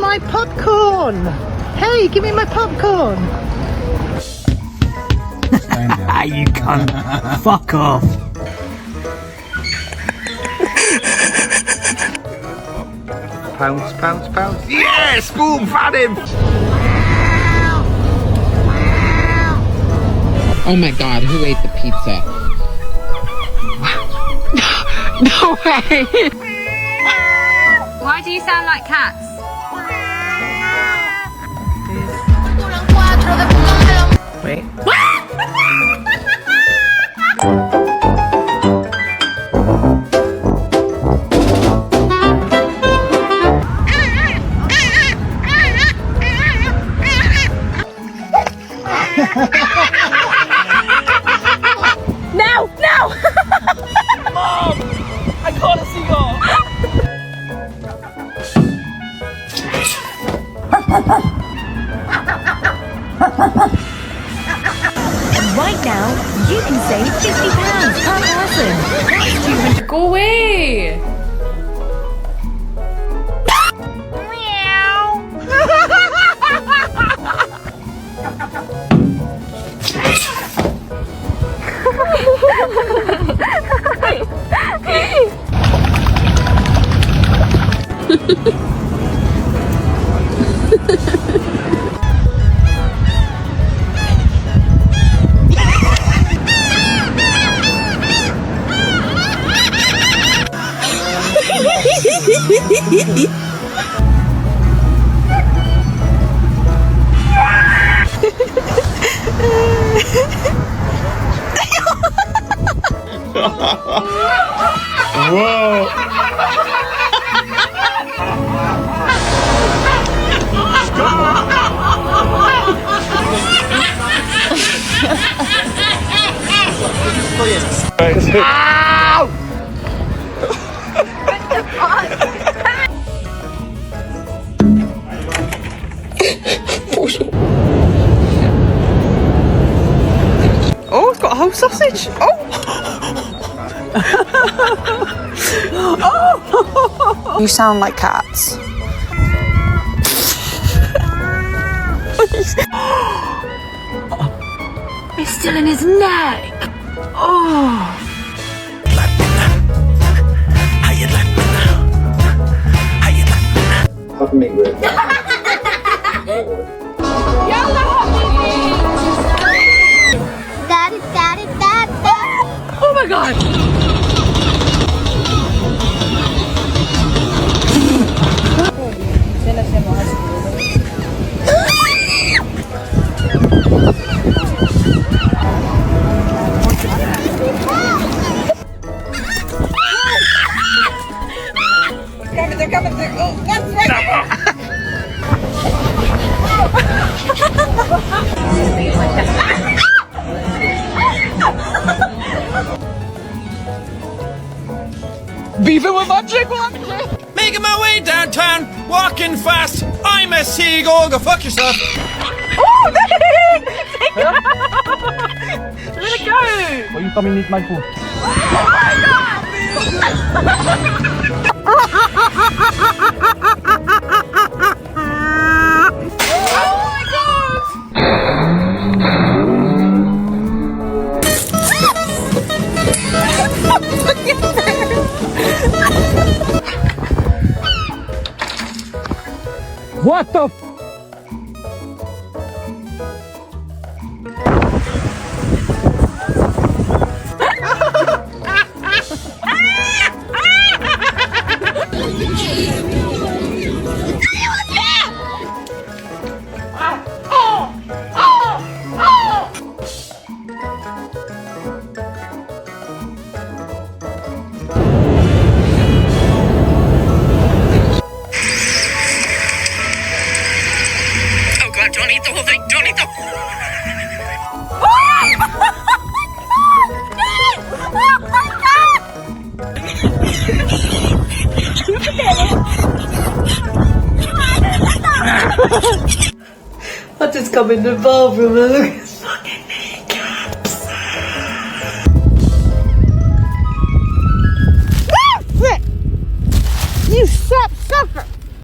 my popcorn. Hey, give me my popcorn. You cunt. Fuck off. Pounce, pounce, pounce. Yes! Boom! Found him! Oh my god, who ate the pizza? No way! Why do you sound like cats? Wait. No! No! Mom! I caught a seagull! Right now, you can save £50 per person. That's 200. Go away! Whoa! Oh, it's got a whole sausage. Oh! Oh! You sound like cats. It's still in his neck! Oh! Oh my god! They're coming. Oh, that's right. Beefing with my chick one! Making my way downtown, walking fast. I'm a seagull. Go fuck yourself. Oh, no! Let it go! Will you come and eat my food? What the f- Don't eat the whole thing. Don't eat the whole I just come in the bathroom and look at his fucking kneecaps. You sapsucker!